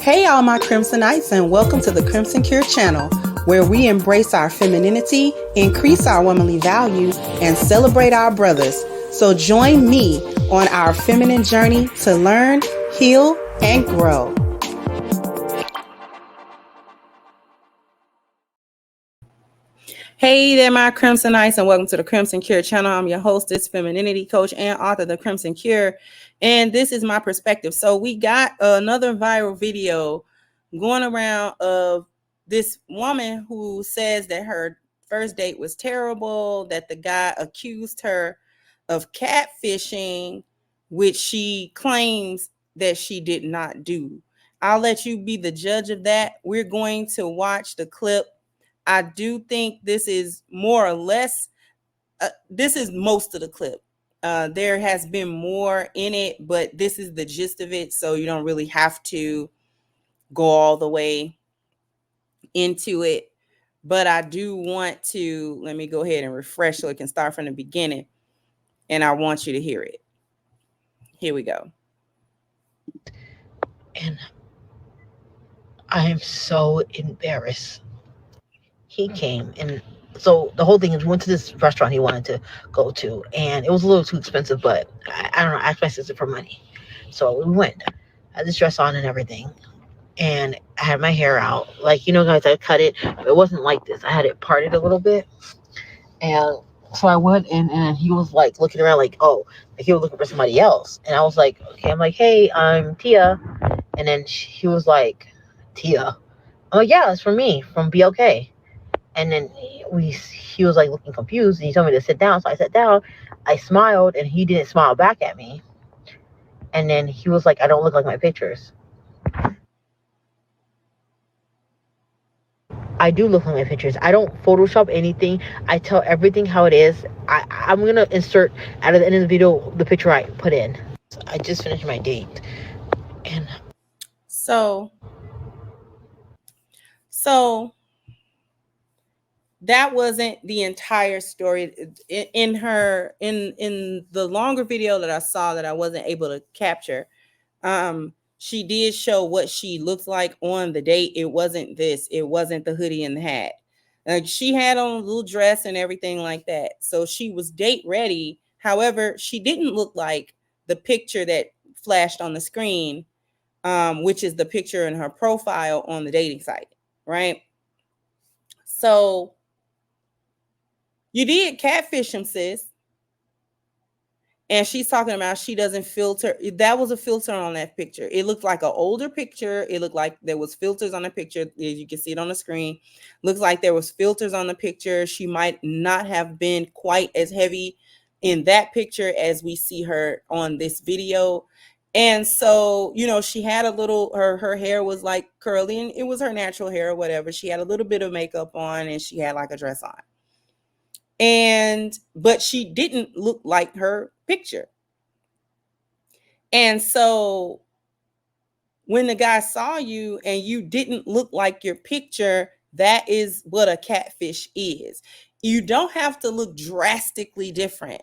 Hey, all my Crimsonites, and welcome to the Crimson Cure channel, where we embrace our femininity, increase our womanly value, and celebrate our brothers. So join me on our feminine journey to learn, heal, and grow. Hey there, my Crimsonites, and welcome to the Crimson Cure channel. I'm your hostess, femininity coach, and author of the Crimson Cure, and this is my perspective. So we got another viral video going around of this woman who says that her first date was terrible, that the guy accused her of catfishing, which she claims that she did not do. I'll let you be the judge of that. We're going to watch the clip. I do think this is more or less, this is most of the clip. There has been more in it, but this is the gist of it. So you don't really have to go all the way into it. But I do want to, let me go ahead and refresh so it can start from the beginning. And I want you to hear it. Here we go. And I am so embarrassed. He came, and so the whole thing is we went to this restaurant he wanted to go to, and it was a little too expensive, but I don't know, I asked my sister for money. So we went. I had this dress on and everything, and I had my hair out. Like, guys, I cut it, but it wasn't like this. I had it parted a little bit. And so I went in, and he was like looking around, like, oh, like he was looking for somebody else. And I was like, okay, I'm like, hey, I'm Tia. And then he was like, Tia? I'm like, yeah, it's for me, from BLK. And then he was like looking confused, and he told me to sit down. So I sat down. I smiled, and he didn't smile back at me. And then he was like, I don't look like my pictures. I do look like my pictures. I don't Photoshop anything. I tell everything how it is. I'm going to insert at the end of the video the picture I put in. I just finished my date. And So that wasn't the entire story. In the longer video that I saw that I wasn't able to capture, she did show what she looked like on the date. It wasn't this. It wasn't the hoodie and the hat. Like, she had on a little dress and everything like that. So she was date ready. However, she didn't look like the picture that flashed on the screen, which is the picture in her profile on the dating site, right? So you did catfish him, sis. And she's talking about she doesn't filter. That was a filter on that picture. It looked like an older picture. It looked like there was filters on the picture. As you can see it on the screen. Looks like there was filters on the picture. She might not have been quite as heavy in that picture as we see her on this video. And so, she had a little, her hair was like curly, and it was her natural hair or whatever. She had a little bit of makeup on, and she had like a dress on. But she didn't look like her picture. And so when the guy saw you and you didn't look like your picture, that is what a catfish is. You don't have to look drastically different,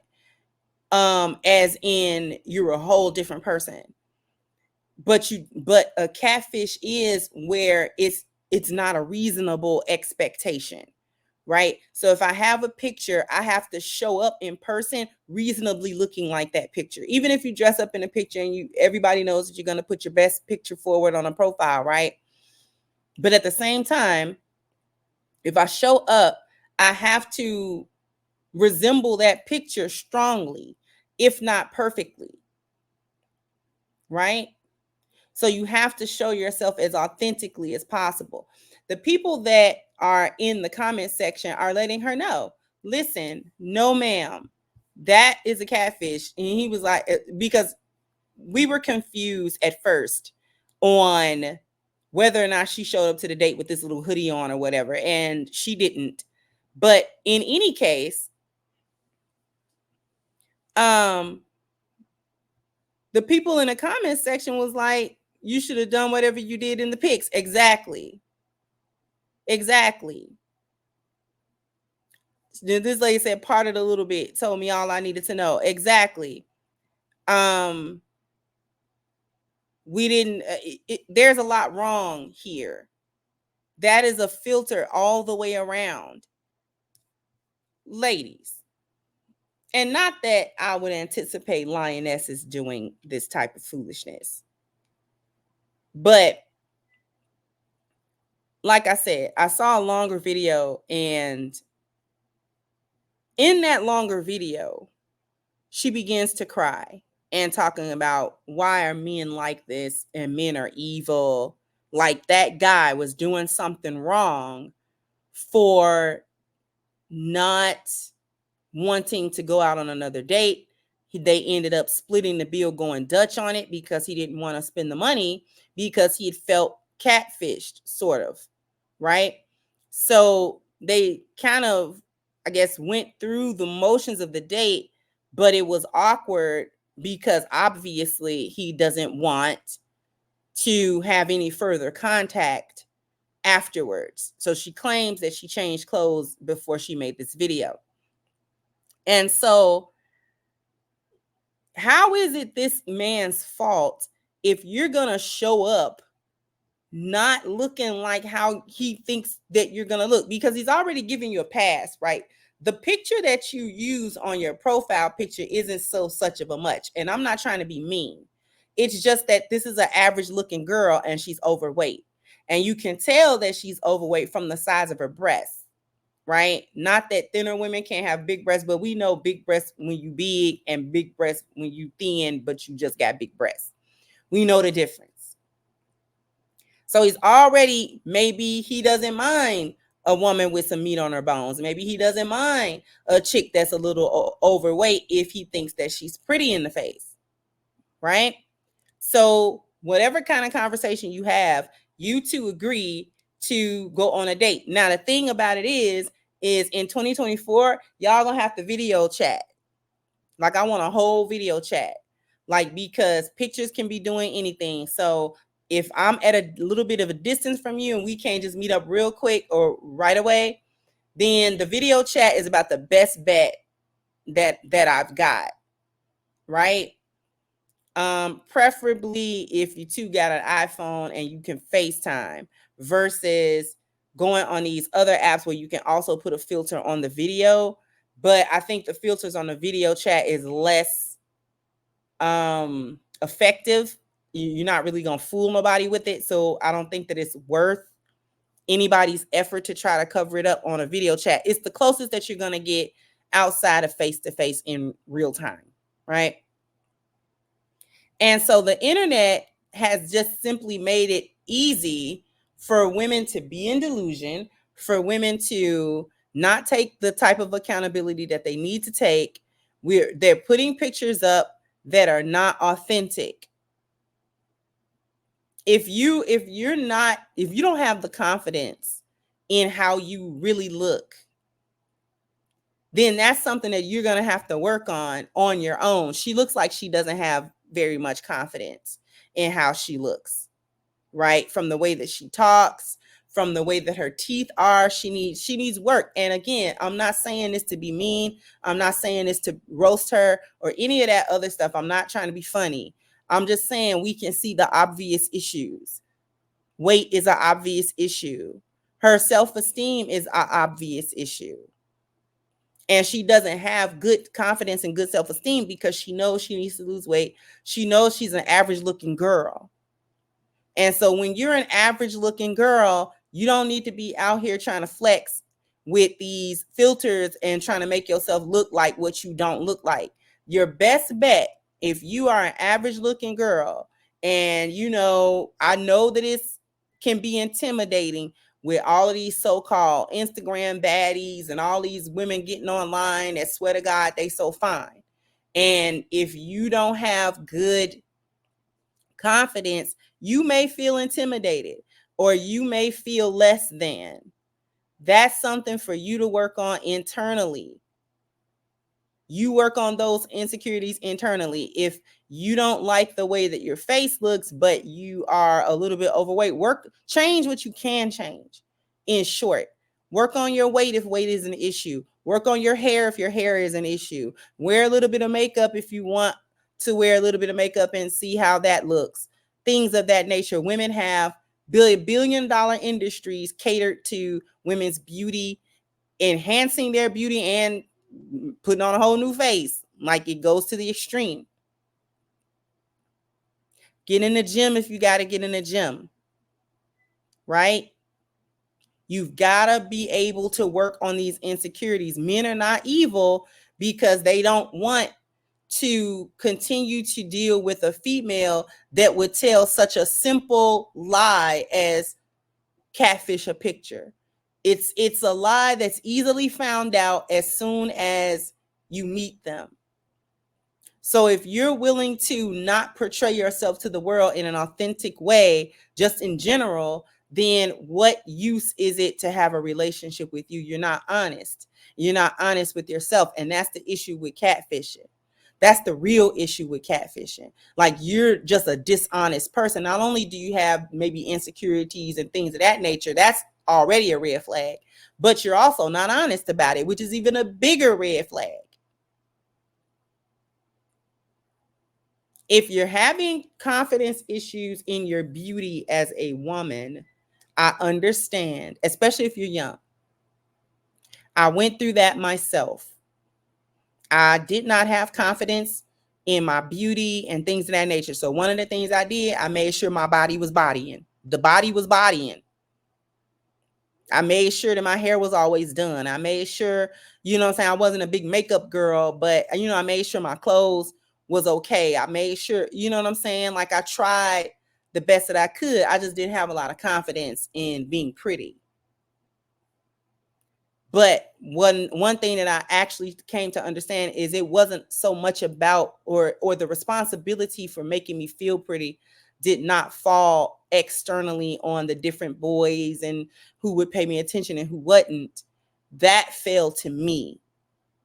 as in you're a whole different person. But a catfish is where it's not a reasonable expectation. Right? So if I have a picture, I have to show up in person reasonably looking like that picture. Even if you dress up in a picture and everybody knows that you're going to put your best picture forward on a profile, right? But at the same time, if I show up, I have to resemble that picture strongly, if not perfectly. Right? So you have to show yourself as authentically as possible. The people that are in the comment section are letting her know, listen, no ma'am, that is a catfish. And he was like, because we were confused at first on whether or not she showed up to the date with this little hoodie on or whatever, and she didn't. But in any case, the people in the comment section was like, you should have done whatever you did in the pics. Exactly. This lady said parted a little bit, told me all I needed to know. Exactly. We didn't, there's a lot wrong here. That is a filter all the way around. Ladies, and not that I would anticipate lionesses doing this type of foolishness, but like I said, I saw a longer video, and in that longer video, she begins to cry and talking about why are men like this and men are evil. Like that guy was doing something wrong for not wanting to go out on another date. They ended up splitting the bill, going Dutch on it because he didn't want to spend the money because he had felt catfished, sort of, right? So they kind of, I guess, went through the motions of the date, but it was awkward because obviously he doesn't want to have any further contact afterwards. So she claims that she changed clothes before she made this video. And so, how is it this man's fault if you're going to show up not looking like how he thinks that you're going to look? Because he's already giving you a pass, right? The picture that you use on your profile picture isn't such of a much. And I'm not trying to be mean. It's just that this is an average looking girl and she's overweight. And you can tell that she's overweight from the size of her breasts, right? Not that thinner women can't have big breasts, but we know big breasts when you big and big breasts when you thin, but you just got big breasts. We know the difference. So he's already, maybe he doesn't mind a woman with some meat on her bones. Maybe he doesn't mind a chick that's a little overweight if he thinks that she's pretty in the face, right? So whatever kind of conversation you have, you two agree to go on a date. Now, the thing about it is in 2024, y'all gonna have to video chat. Like, I want a whole video chat. Like, because pictures can be doing anything. So if I'm at a little bit of a distance from you and we can't just meet up real quick or right away, then the video chat is about the best bet that I've got, right? Preferably if you two got an iPhone and you can FaceTime versus going on these other apps where you can also put a filter on the video. But I think the filters on the video chat is less effective. You're not really gonna fool nobody with it. So I don't think that it's worth anybody's effort to try to cover it up on a video chat. It's the closest that you're gonna get outside of face to face in real time, right? And so the internet has just simply made it easy for women to be in delusion, for women to not take the type of accountability that they need to take. They're putting pictures up that are not authentic. If you don't have the confidence in how you really look, then that's something that you're going to have to work on your own. She looks like she doesn't have very much confidence in how she looks, right? From the way that she talks, from the way that her teeth are, she needs work. And again, I'm not saying this to be mean. I'm not saying this to roast her or any of that other stuff. I'm not trying to be funny. I'm just saying we can see the obvious issues. Weight is an obvious issue. Her self-esteem is an obvious issue. And she doesn't have good confidence and good self-esteem because she knows she needs to lose weight. She knows she's an average looking girl. And so when you're an average looking girl, you don't need to be out here trying to flex with these filters and trying to make yourself look like what you don't look like. Your best bet, if you are an average looking girl, and I know that it can be intimidating with all of these so-called Instagram baddies and all these women getting online that swear to God they so fine. And if you don't have good confidence, you may feel intimidated or you may feel less than. That's something for you to work on internally. You work on those insecurities internally. If you don't like the way that your face looks, but you are a little bit overweight, change what you can change. In short, work on your weight if weight is an issue. Work on your hair if your hair is an issue. Wear a little bit of makeup if you want to wear a little bit of makeup and see how that looks. things of that nature. Women have billion-dollar industries catered to women's beauty, enhancing their beauty and putting on a whole new face. Like, it goes to the extreme. Get in the gym if you got to get in the gym, right? You've got to be able to work on these insecurities. Men are not evil because they don't want to continue to deal with a female that would tell such a simple lie as catfish a picture. It's a lie that's easily found out as soon as you meet them. So if you're willing to not portray yourself to the world in an authentic way, just in general, then what use is it to have a relationship with you? You're not honest. You're not honest with yourself. And that's the issue with catfishing. That's the real issue with catfishing. Like, you're just a dishonest person. Not only do you have maybe insecurities and things of that nature, that's already a red flag, but you're also not honest about it, which is even a bigger red flag. If you're having confidence issues in your beauty as a woman, I understand, especially if you're young. I went through that myself. I did not have confidence in my beauty and things of that nature. So one of the things I did, I made sure my body was bodying. The body was bodying. I made sure that my hair was always done. I made sure, you know what I'm saying, I wasn't a big makeup girl, but, you know, I made sure my clothes was okay. I made sure, you know what I'm saying? Like, I tried the best that I could. I just didn't have a lot of confidence in being pretty. But one thing that I actually came to understand is it wasn't so much about, or the responsibility for making me feel pretty did not fall externally on the different boys and who would pay me attention and who wouldn't. That fell to me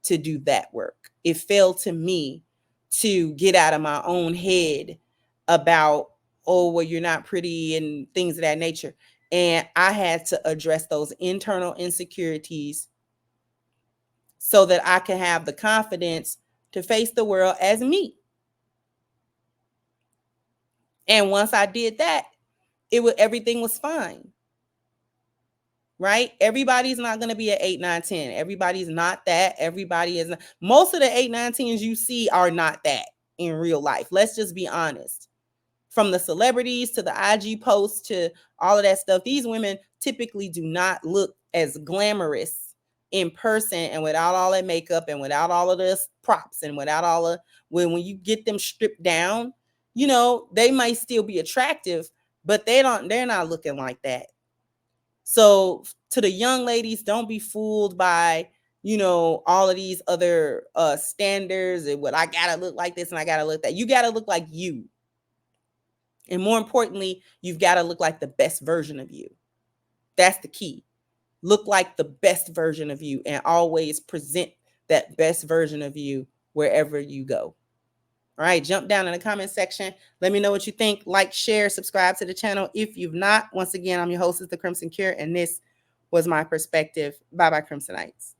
to do that work. It fell to me to get out of my own head about, oh, well, you're not pretty and things of that nature. And I had to address those internal insecurities so that I can have the confidence to face the world as me. And once I did that, everything was fine. Right? Everybody's not going to be an 8, 9, 10. Everybody's not that. Everybody is not. Most of the 8, 9, 10s you see are not that in real life. Let's just be honest. From the celebrities to the IG posts to all of that stuff, these women typically do not look as glamorous in person and without all that makeup and without all of this props and without all of, when you get them stripped down, you know, they might still be attractive, but they're not looking like that. So to the young ladies, don't be fooled by, you know, all of these other standards and what I gotta look like this and I gotta look that. You gotta look like you. And more importantly, you've got to look like the best version of you. That's the key. Look like the best version of you and always present that best version of you wherever you go. All right, jump down in the comment section. Let me know what you think. Like, share, subscribe to the channel if you've not. Once again, I'm your hostess, The Crimson Cure, and this was my perspective. Bye-bye, Crimsonites.